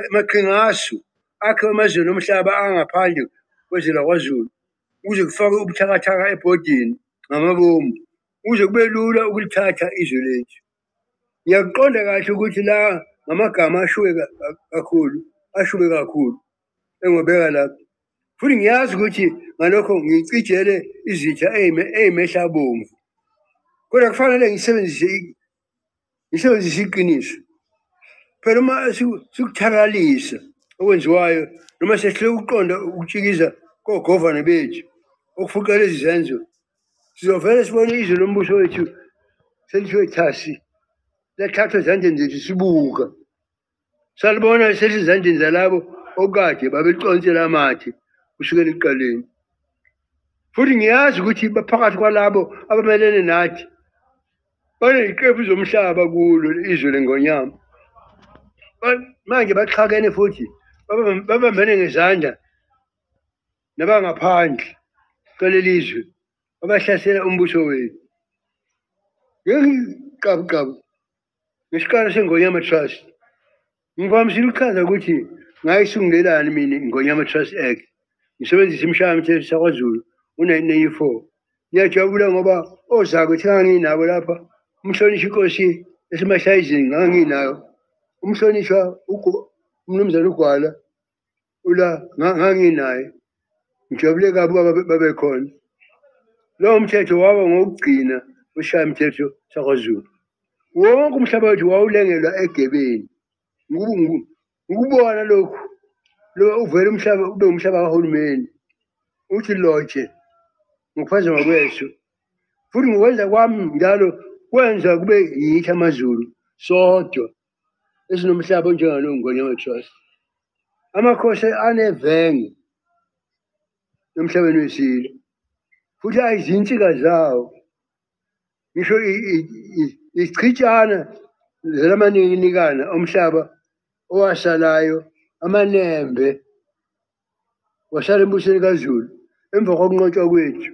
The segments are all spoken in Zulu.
amaqhingasu akhe emazweni omhlaba angaphandle kwezwe kwaZulu ukuze kufake ubuthakathaka ebhodini ngamabomu ukuze kube lula ukulithatha izwe lethu. Ngiyakuqonda kahle ukuthi la ngamagama ashube kakhulu engobeka lapha. Futhi ngiyazi ukuthi ngalokho ngicijele izitha ey'mehla bomvu. Kodwa kufanele ngisebenzise iqiniso. Phela uma sikuthakalisa okwenziwayo noma sehluleka ukuqonda ukutshikiza kogovane bethu okufuqa lezi zenzo, sizovele sibone izwe lombuso wethu selithiwe thasi lathathwa ezandleni zethu sibuka. Salibona selisezandleni zalabo okade babelicontsela amathe kusukela ekuqaleni. Futhi ngiyazi ukuthi phakathi kwalabo abamelene nathi baneyiqephu zomhlaba kulo izwe lengonyama. Manje baxhakene futhi babambene ngezandla nabangaphandle kwaleli zwe abahlasela umbuso wethu. Qabuqabu ngesikalo seNgonyama Trust ngivamisile ukuchaza ukuthi ngayisungulelani mina iNgonyama Trust Act ngisebenzisa imishayamthetho sakwaZulu u-1994. Ngiyajabula ngoba ozakwethu enganginabo lapha, umhlonishwa inkosi eseMashayizini nganginayo, umhlonishwa umnumzane uGwala ula nganginaye. Ngijabule kabi babekhona. Lowo mthetho waba ngokugcina wesishayamthetho sakwaZulu. Wonke umhlaba wethu wawulengelwa egebeni. Ngikubona lokhu lo uvele umhlaba ube umhlaba kahulumeni uthi lotshe ngokuphazama kweso. Futhi ngokwenza kwami njalo kwenza kube yithi amaZulu sodwa esinomhlaba onjengalo Ngonyama Trust. Amakhosi anevenge emhlabeni wesilo futhi ayizinsika zawo. Ngisho isichitshana zelamaninginikana omhlaba owasalayo amanembe wasala embusweni kaZulu emva kokunqotshwa kwethu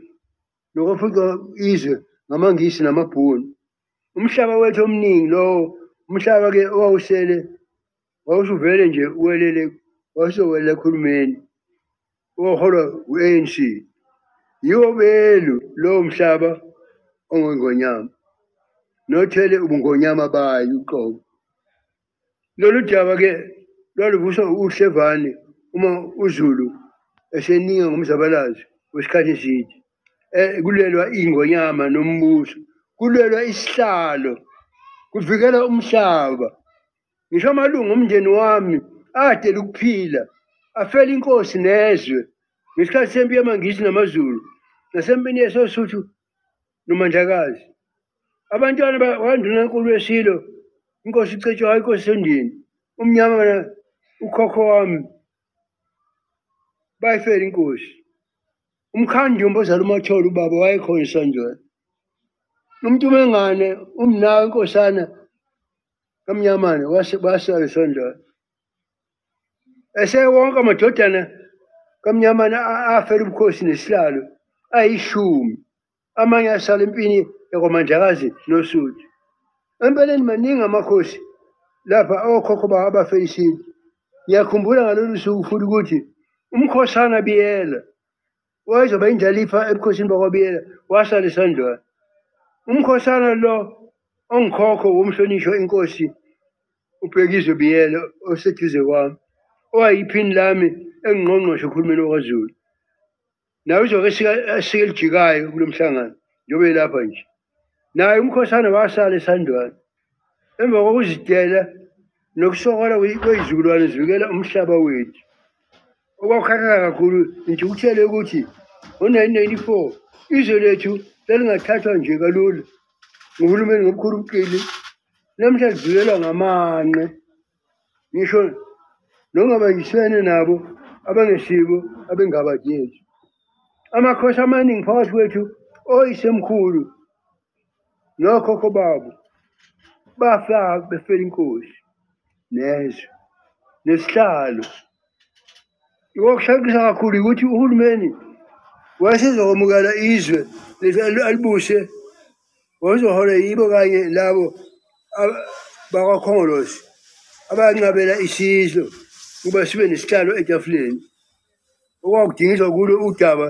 nokuphucwa izwe ngamaNgisi namabhunu. Umhlaba wethu omningi lowo umhlaba-ke owawusele wawusuvele nje uwelele wawusowela ekhulumeni oholwa u-ANC. Yiwo belu lowo mhlaba ongongonyama nothele ubungonyama bayo uqobo. Lolu daba-ke lwaluvuswa uHlevane uma uZulu eseninga ngomzabalazo wesikhathi eside. Kulwelwa ingonyama nombuso, kulwelwa isihlalo, kuvikela umhlaba. Ngisho amalungu omndeni wami adela ukuphila, afela inkosi nezwe ngesikhathi sempi yamaNgisi namaZulu nasempini yeSosuthu noMandlakazi. Abantwana bakwaNdunankulu wesilo, inkosi uCetshwayo, inkosi Sendini, umnyama ukhokho wami bayifela inkosi. Umkhanjumbo ozala uMathole ubaba wayekhona eSandwane. uMntumengane umnawe inkosana kaMnyamane basala eSandwane. Wonke amadodana kaMnyamane afela ubukhosi nesihlalo ayishumi, amanye asala empini yakwaMandlakazi noSuthu. Empeleni maningi amakhosi lapha okhokho babo abafela isilo. Ngiyakhumbula ngalolu suku futhi ukuthi uMkhosana Biyela wayezoba indlalifa ebukhosini bakwaBiyela wasala eSandwane. Umkhosana lo ongikhokho womhlonishwa inkosi uBhekizwe Biyela oseduze kwami, owayiphini lami engqongqoshe okhulumeni wakwaZulu. Naye uzobe esike elijikayo kulo mhlangano njengoba elapha nje. Naye umkhosana wasala eSandwane emva kokuzidela nokusokola kwey'zukulwane zivikela umhlaba wethu. Okwakukhathaza kakhulu intukuthelo yokuthi ngo-1994 izwe lethu lalingathathwa nje kalula nguhulumeni ngobukhulu ubuqili, namhla lidlulelwa ngamanqe. Ngisho nongabanjiswene nabo abangesibo abengabadi yethu. Amakhosi amaningi phakathi kwethu oyisemkhulu nokhokho babo bafa befela inkosi nezwe nesihlalo. Okushaqisa kakhulu ukuthi uhulumeni wayesezokwamukela izwe alibuse, wayezohola yibo kanye labo bakwaKhongolose abanqabela isizwe ukuba sibe nesihlalo etafuleni okwakudingiswa kulo udaba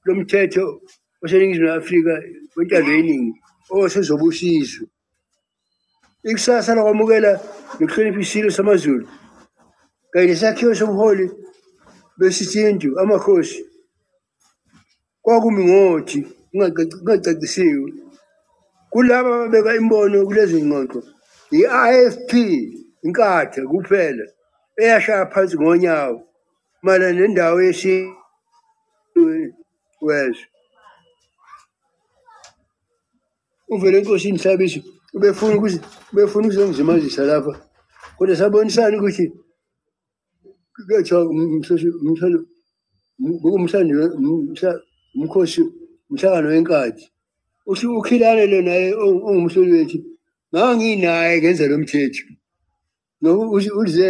lomthetho waseNingizimu Afrika wentando yeningi osezobusizo. Ikusasa lokwamukela nokuhlonipha isilo samaZulu kanye nesakhiwo sobuholi besintu amakhosi kwakumingothi kungacacisiwe. Kulaba ababeka imbono kulezi ngxoxo i-IFP inkatha kuphela eyashaya phansi ngonyawo mayelana nendawo wezwe. uVelenkosini Mhlabiso ubefuna ukuzongizimazisa lapha kodwa sabonisana ukuthi umkhosi umhlangano wenkathi uthi ukhilane lo naye ongumhloli wethu nganginaye ngenza lo mthetho ulize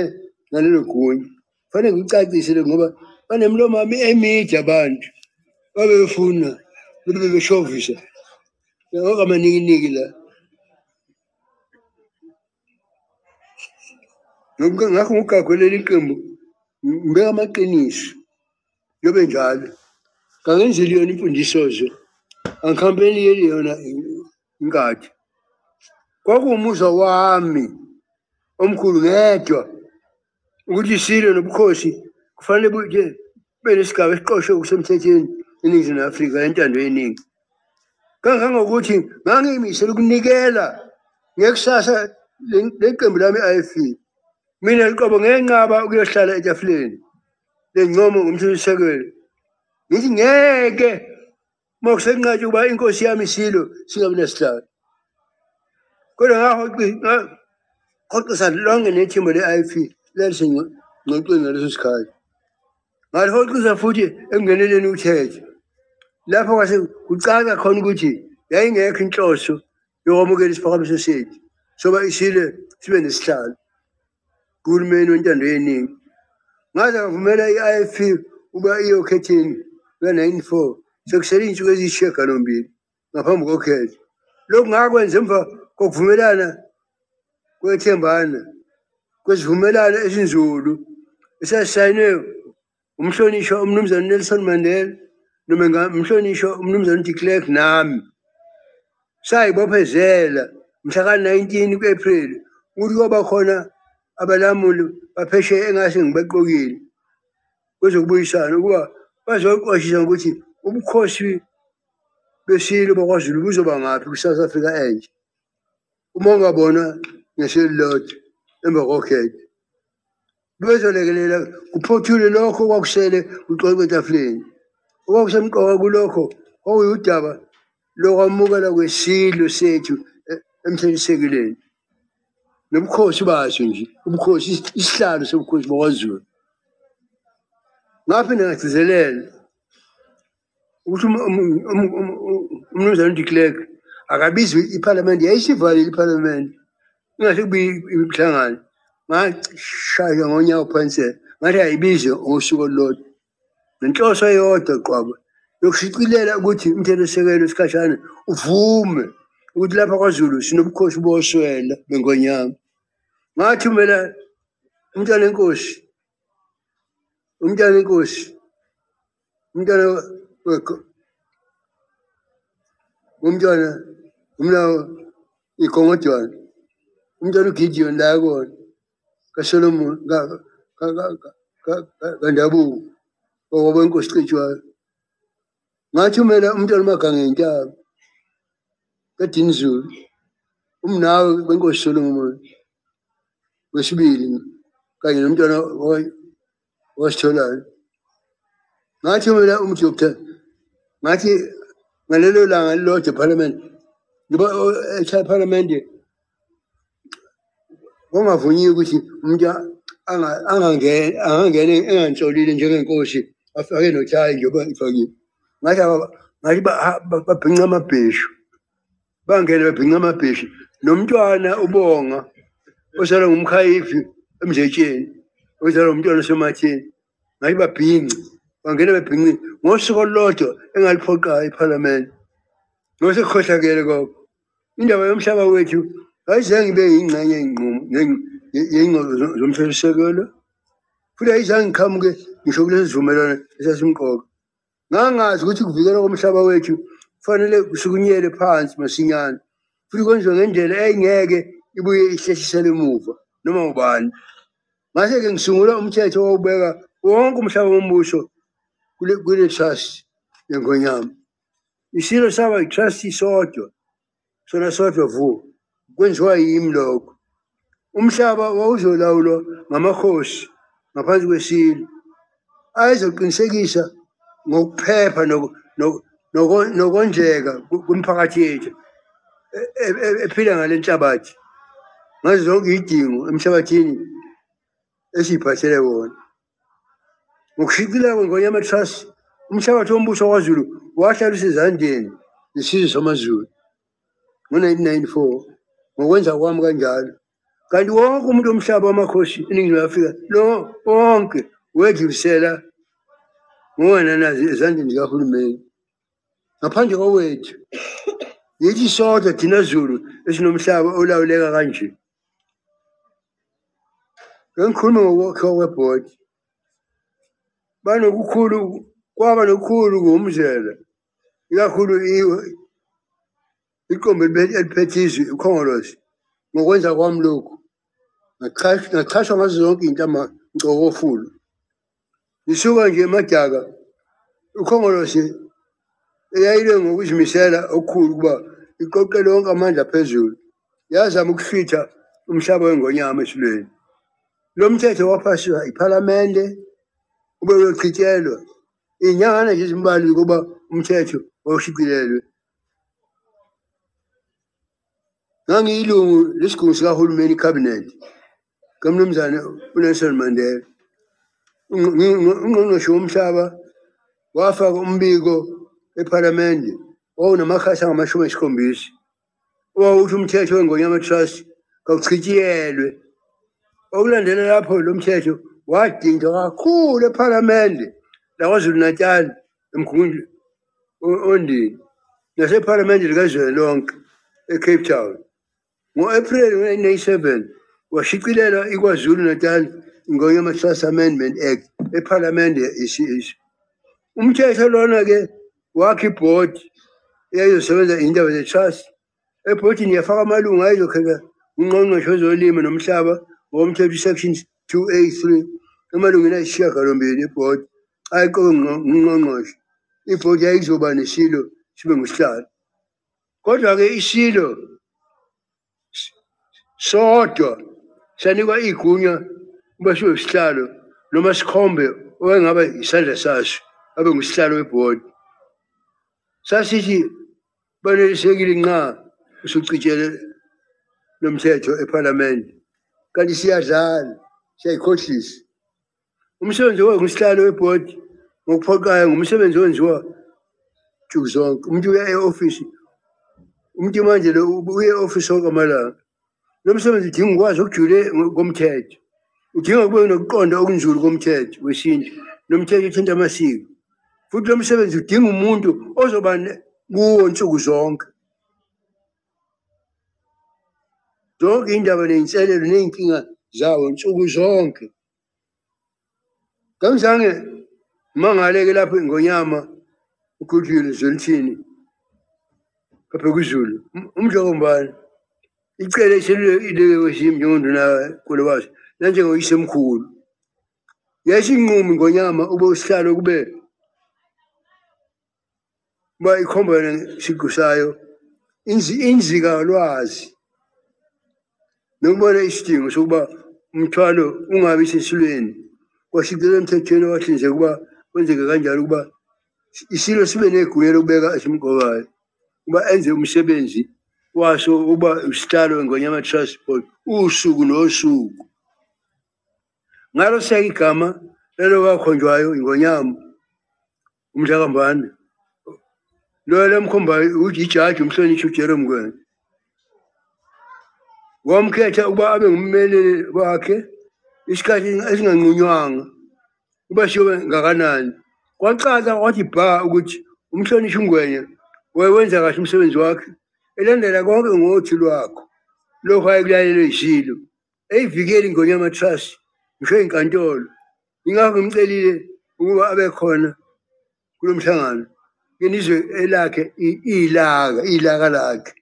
ngalelo gunya fanele ngikucacisele ngoba banemlomo emide abantu babefuna bebeshovisa okamaningi la ngakho ngigagwelela iqembu ngibeka amaqiniso yobe njalo ngangenzeli yona imfundisozo angikhambeni yona inkathi kwakuwumuzwa wami omkhulu ngedwa ukuthi isilo nobukhosi kufanele bube nesigaba esiqoshwe kusemthethweni eNingizimu Afrika yentando yeningi. Kangangokuthi ngangiyimisela ukunikela ngekusasa leqembu lami i-IFP. Mina liqobo ngenqaba ukuyohlala etafuleni lencomo ngumthethosisekelo. Ngithi ngeke mokusenqatshwa ukuba inkosi yami isilo singabi nesihlalo. Kodwa ngahoxisa lonke nethimba le-IFP lalisengxoxweni ngaleso sikhathi. Ngalihoxisa futhi ekungeneleni uthetho. Lapho kwase kucaca khona ukuthi yayingekho inhloso yokwamukela isiphakamiso sethu soba isilo sibe nesihlalo kuhulumeni wentando yeningi. Ngaze ngavumela i-IFP ukuba iyo okhetheni luka-94 sekusele iy'nsuku eziyisishiyagalombili ngaphambi kokhetho. Lokhu ngakwenza emva kokuvumelana kwethembana kwesivumelano esinzulu esasayinwe umhlonishwa umnumzane Nelson Mandela umhlonishwa umnumzane de Klerk nami sayibophezela mhlaka-19 ku-April ukuthi kwaba khona abalamuli baphesheya engase ngibaqokile kwezokubuyisana ukuba bazoqwashisa ngokuthi ubukhosi besilo bakwaZulu buzoba ngaphi kwi-South Africa entsha uma ungabona ngeselilodwa emva kokhetho. Bezolekelela kuphothule lokho okwakusele kuxoxwe etafuleni. Okwakusemqoka kulokho okuyudaba lokwamukela kwesilo sethu emthethosisekelo nobukhosi baso nje ubukhosi isihlalo sobukhosi bakwaZulu. Ngaphinde ngagcizelela ukuthi umnumzane de Klerk akabizi iphalamende yayisivalile iphalamende ingase kube imihlangano ngashaya ngonyawo phansi ngathi ayibize ngosuku olulodwa nenhloso eyodwa qwaba yokushicilela ukuthi umthethosisekelo isikhashana uvume ukuthi lapha kwaZulu sinobukhosi boswela bengonyama. Ngathumela umntwana wenkosi umlawo iGongotwana umntwana uGideon la kona kaSolomon kaNdabuko okwenkosi Cetshwayo. Ngathumela umntwana uMaganga Intaba kaDinizulu umnawe wenkosi Solomon wesibili kanye nomntwana wasitholayo. Ngathumela uMdoctor ngathi ngalelo langa lilodwa eParliament ngoba eChai Parliament kungavunyiwe ukuthi umuntu angangene enganhlolile njengenkosi afake nothayi njengoba ifakiwe. Ngathi babhinca amabheshu bangene babhinca amabheshu nomntwana ubonga ozalwa ngumkhayifi emzetsheni ozalwa umntwana Somatheni ngathi babhince bangena babhince ngosuku olulodwa engaliphoqayo iParliament. Ngosekukhohlakele kokho indaba yomhlaba wethu ayizange ibe yingxenye yey'ngxoxo zomthethosisekelo futhi ayizange ngiqhamuke ngisho kulesi sivumelwano esasimqoka. Ngangazi ukuthi ukuvikelwa komhlaba wethu kufanele kusukunyele phansi masinyane futhi kwenziwe ngendlela eyingeke ibuye ihlehlisele emuva noma ubani. Ngase-ke ngisungula umthetho wokubeka wonke umhlaba wombuso kule trust yeNgonyama. Isilo saba i-trust sodwa, sona sodwa vu, kwenziwa yimi lokho. Umhlaba wawuzolawulwa ngamakhosi ngaphansi kwesilo ayezoqinisekisa ngokuphepha nokondleka kumphakathi yethu ephila ngale nhlabathi ngazo zonke iy'dingo emhlabathini esiy'phathele wona. Ngokushicileka kweNgonyama Trust, umhlabathi wombuso waKwaZulu wahlala usezandleni zesizwe samaZulu ngo-1994 ngokwenza kwami kanjalo. Kanti wonke umuntu womhlaba wamakhosi eNingizimu Afrika wonke wedlulisela ngowenanazi ezandleni zikahulumeni ngaphandle kwawethu. Yithi sodwa thina Zulu esinomhlaba olawuleka kanje. Ngikhuluma ngokwakhiwa kwebhodi. Kwaba nokukhulu kumzela, ikakhulu iqembu eliphethe izwe iKhongolose. Ngokwenza kwami lokhu ngachashwa ngazo zonke iy'ntama ngcokofulu. Ngisuka nje eMadaka, iKhongolose eyayile ngokuzimisela okukhulu ukuba iqoqele wonke amandla phezulu, yazama ukuhlwitha umhlaba weNgonyama esilweni. Lo mthetho waphasiswa iPhalamende ube wechithelwa iy'nyangana nje ezimbalwa ukuba umthetho wawushicilelwe. Ngangiyilungu lesigungu sikahulumeni iCabinet kaMnumzane uNelson Mandela. Ungqongqoshe womhlaba wafaka umbiko ePhalamende owawunamakhasi angama-70 owawuthi umthetho weNgonyama Trust kawuchitshiyelwe. Okulandela lapho lo mthetho wadingidwa kakhulu ePhalamende laKwaZulu Natal eMgungundlovu Ondini nasePhalamende likazwelonke eCape Town. Ngo-April 1997 washicilelwa iKwaZulu Natal iNgonyama Trust Amendment Act ePhalamende yesizwe. Umthetho lona-ke wakha ibhodi eyayizosebenza iy'ndaba ze-trust. Ebhodini yafaka amalungu ayezokhetha ungqongqoshe wezolimo nomhlaba ngokomthetho i-Section 2A3 emalungeni ayisishiyagalombili ebhodi ayeqokwe ngungqongqoshe. Ibhodi yayizoba nesilo sibe ngusihlalo. Kodwa-ke isilo sodwa sanikwa igunya ukuba sibe isihlalo noma sikhombe owengaba isandla saso abe ngusihlalo webhodi. Sasithi banelisekile nqa usucitshele lo mthetho ePhalamende, kanti siyadlala, siyayikhohlisa. Umsebenzi ngusihlalo webhodi ngokuphoqayo ngumsebenzi owenziwa nsuku zonke. Umuntu uya e-ofisi, umuntu manje lo uye e-ofisi sonke amalanga. Lo msebenzi udinga ukwazi okujule komthetho, udinga kube nokuqonda okunzulu komthetho wesintu nomthetho othinta amasiko. Futhi lo msebenzi udinga umuntu ozoba kuwo nsuku zonke. Zonke iy'ndaba ney'nselelo ney'nkinga zawo nsuku zonke. Ngangizange mangaleke lapho iNgonyama uGoodwill Zwelithini kaBhekuzulu umdlokombane icele iselulekile wesimo njengonduna Kolobasi nanjengoyisemkhulu. Yayisinqumo iNgonyama ube usihlalo kube ikhombane siqu sayo inzikalwazi nokubona isidingo sokuba umthwalo ungabi sesilweni. Kwashicilelwa emthethweni owahlinzeka ukuba kwenzeke kanjalo ukuba isilo sibe negunya lokubeka esimqokayo ukuba enze umsebenzi waso ukuba isihlalo weNgonyama Trust Board usuku nosuku. Ngalo siyeke igama lelo wakhonjwayo iNgonyama uMhlakambane lo lemkhombayo ukuthi ijaji umhlonishwa uJerome Mngwenya. Wamkhetha ukuba abe ngummeleli wakhe isikhathi esinganqunywanga uba siyobe ngakanani. Kwacaca kwathi bha ukuthi umhlonishwa uMngwenya wayewenza kahle umsebenzi wakhe elandela konke ngothi lwakho lokho ayekulalelwe yisilo eyivikela iNgonyama Trust ngisho inkantolo ingakho ngimcelile ukuba abe khona kulo mhlangano ngenizwe elakhe ilaka lakhe.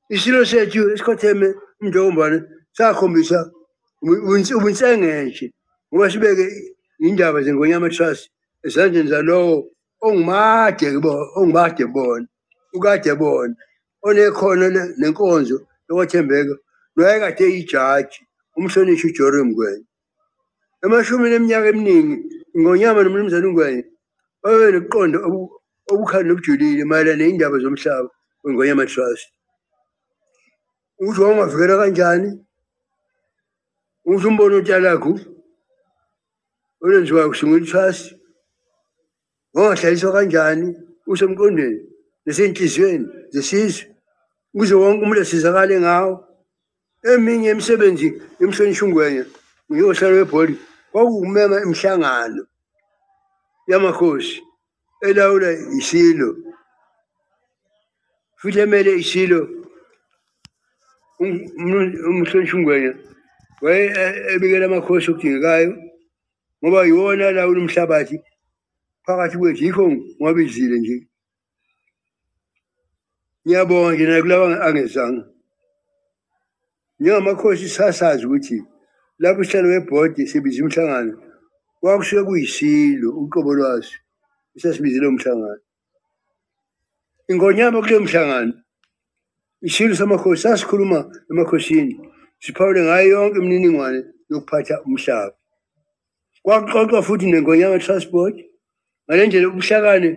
Isilo sethu esikhotheme uMntombane sakhombisa ubunsengenhle ngoba sibeke indaba zeNgonyama Trust ezandleni zalowo ongumade bona onekhono nenkonzo yokwethembeka noyekade eyijaji umhlonishwa uJory Mngwenya. Emashumini eminyaka eminingi iNgonyama noMnumzane uNgwenya babe nokuqonda obukhali nobujulile mayelana ney'ndaba zomhlaba weNgonyama Trust. Ukuthi wawungavikela kanjani, ukuthi umbono otshalakhu olwenziwayo kusungula i-trust wangahlaliswa kanjani usemqondweni nasenhliziyweni zesizwe ukuze wonke umuntu asizakale ngawo. Eminye imisebenzi yomhlonishwa uNgwenya ngiyohlala webhodi kwakuwumema imihlangano yamakhosi elawula isilo futhi emele isilo umhlonishwa uNgwenya waye ebikela amakhosi okudingekayo ngoba yiwona alawula umhlabathi phakathi kwethu, yikho ngwabizile nje. Ngiyabonga nje nakulaba angezanga. Njengamakhosi sasazi ukuthi lapho sihlalo webhodi sibiza umhlangano kwakusuke kuyisilo uqobo lwaso esasibizile umhlangano. iNgonyama kuleyo mhlangano isilo samakhosi sasikhuluma emakhosini siphawule ngayo yonke imininingwane yokuphatha umhlaba. Kwakuxoxwa futhi neNgonyama Trust Board ngale ndlela ubuhlakani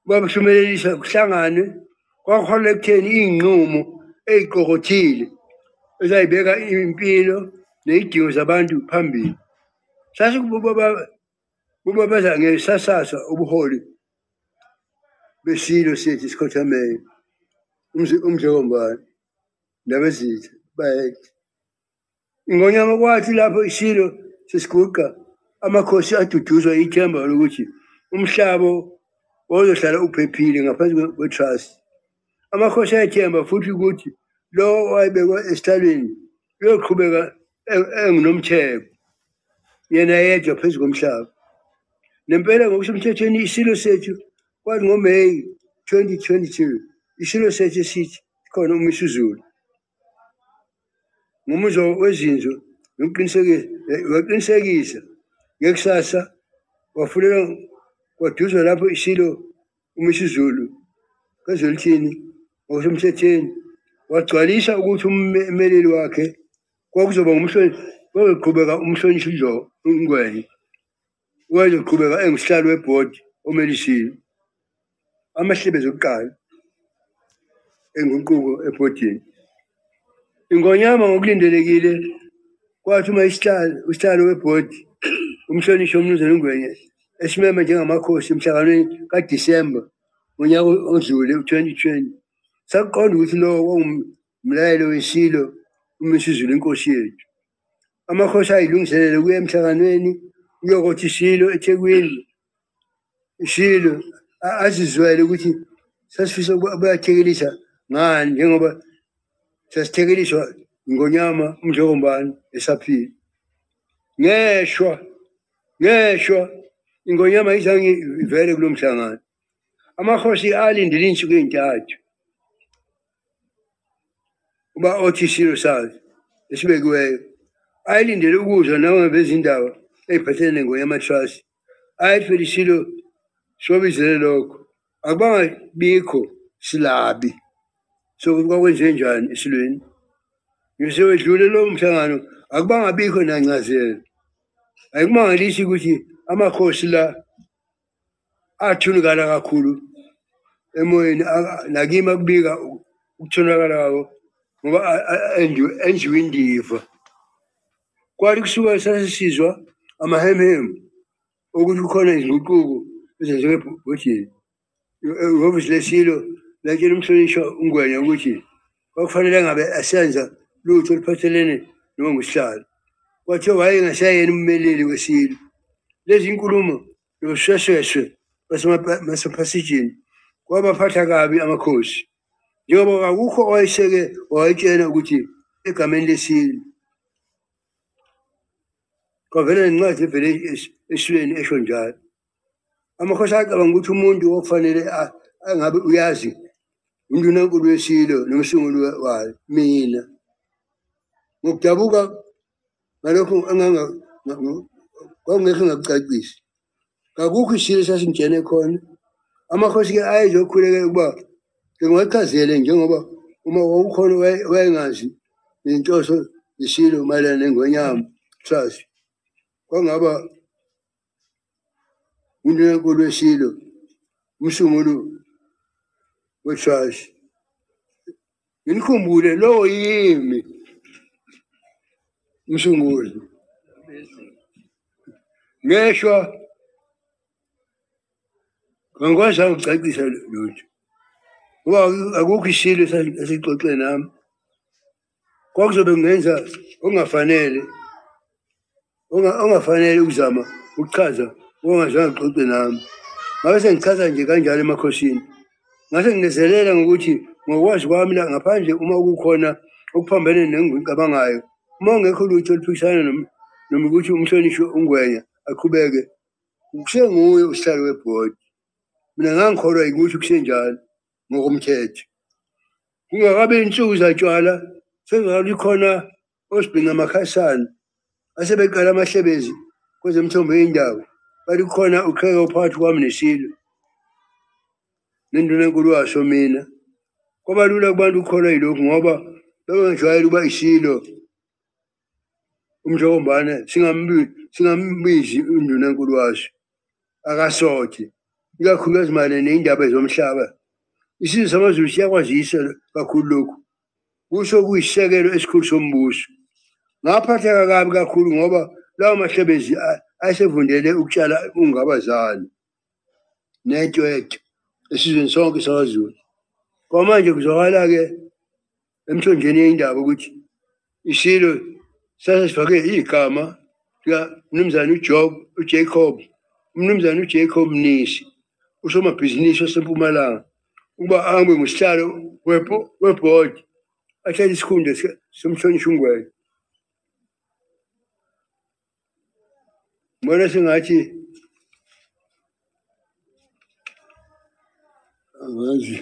babuhlumelelisa kuhlanganwe kwakuholela ekutheni iy'nqumo ey'qokothile ezayibeka impilo ney'dingo zabantu phambili. Sasikubabaza ngesasasa ubuholi besilo sethu esikhothameyo uMdlokombane nabezitha bayethu. iNgonyama kwathi lapho isilo sesiguqa amakhosi aduduzwa ithemba lokuthi umhlaba wawuzohlala uphephile ngaphansi kwe-trust. Amakhosi ayethemba futhi ukuthi lo owayebekwa esihlalweni uyoqhubeka engunomtheko yena yedwa phezu komhlaba. Nempela ngokusemthethweni isilo sethu kwathi ngoMeyi 2022 isilo sethu esithi khona uMisuzulu ngomuzwa wezinzo waqinisekisa ngekusasa wafulela kwaduzwa lapho isilo uMisuzulu kaZwelithini ngokusemthethweni wagcwalisa ukuthi ummeleli wakhe kwakuzoba wazoqhubeka umhlonishwa uNgwenya wazoqhubeka engusihlalo webhodi omele isilo amahlebezi okuqala enguquko ebhodini. iNgonyama ngokulindelekile kwathi uma usihlalo webhodi umhlonishwa uMnumzane uNgwenya esimeme njengamakhosi emhlanganweni kaDisemba ngonyaka odlule u-2020 sakuqonda ukuthi lowo kwangumlayelo wesilo uMisuzulu inkosi yethu. Amakhosi ayilungiselele ukuya emhlanganweni uyokothi isilo eThekwini. Isilo azizwele ukuthi sasifisa ukubathekelisa ngani njengoba sasithekeliswa iNgonyama uMdlokombane esaphila. Ngeshwa iNgonyama ayizange ivele kulo mhlangano. Amakhosi alindele iy'nsuku ey'ntathu uba othi isilo sazi esibekiweyo ayilindele ukuzwa noma bezindaba ey'phathelene neNgonyama Trust. Ayithi phela isilo sobizele lokho akubanga bikho silabi sokuthi kwakwenziwe njani esilweni. Ngisewedlule lowo mhlangano akubanga bikho nancazelo. Ayikumangalisi ukuthi amakhosi la athunikala kakhulu emoyeni nakimi akubika ukuthunakala kwabo ngoba enziwe indiva. Kwathi kusuka sasisizwa amahemhemu ukuthi kukhona izinguquko ezenziwe ebhodini. Ihhovisi lesilo latshela umhlonishwa uNgwenya ukuthi kwakufanele ngabe asenza lutho oluphathelene nongusihlalo. Kwathiwa wayengasayena ummeleli wesilo. Lezi nkulumo noshweshweshwe basemaphasijini kwabaphatha kabi amakhosi njengoba akukho owayeseke wayetshena ukuthi egameni lesilo. Kwavela nencwadi evele esweni esho njalo. Amakhosi acabanga ukuthi umuntu okufanele angabe uyazi undunankulu wesilo nomsunguli wayo mina. Ngokudabuka ngalokho kwakungekho ngakucacisi. Akukho isilo sasingene khona. Amakhosi-ke ayezokhuleka ukuba ngiwachazele njengoba uma wawukhona wayengazi inhloso isilo mayelana neNgonyama Trust. Kwangaba undunankulu wesilo, umsunguli we-trust. Nginikhumbule lowo yimi umsunguli. Ngeshwa angikwazi ukucacisa lutho. Ngoba akukho isilo esixoxe nami. Kwakuzobe kungenza ongafanele ukuzama ukuchaza ongazange uxoxe nami. Ngabe sengichaza nje kanjalo emakhosini. Ngase nginezelela ngokuthi ngokwazi kwami la ngaphandle uma kukhona okuphambene nengicabangayo. Uma ungekho lutho oluphikisana noma ukuthi umhlonishwe uNgwenya aqhubeke, kusenguye usihlalo webhodi. Mina ngangikholwa ukuthi kusenjalo ngokomthetho. Kungakabe insuku zatshwala sengakabi khona osibhinca Makhasana asebeqala amahlebezi kwezemthombo yendawo. Balikhona uqheka phakathi kwami nesilo nendunankulu waso mina. Kwaba lula kubantu ukukholwa yilokhu ngoba bengajwayele ukuba isilo umjombane singambizi undunankulu waso akasokhe, ikakhulukazi mayelana ney'ndaba zomhlaba. Isizwe samaZulu siyakwazisa kakhulu lokhu. Kusho kuyisisekelo esikhulu sombuso. Ngaphatheka kabi kakhulu ngoba lawo mahlebezi ayesevundele ukutshala ungabazali netshwethu esizweni sonke sakaZulu. Kwamanje kuzwakala-ke emthonjeni yey'ndaba ukuthi isilo sasifake igama likaMnumzane uMnumzane uJacob Mnisi, usomabhizinisi waseMpumalanga, ukuba ahambe ngusihlalo webhodi ahlale isikhundla somhlonishwa uNgwenya. Ngibona sengathi angazi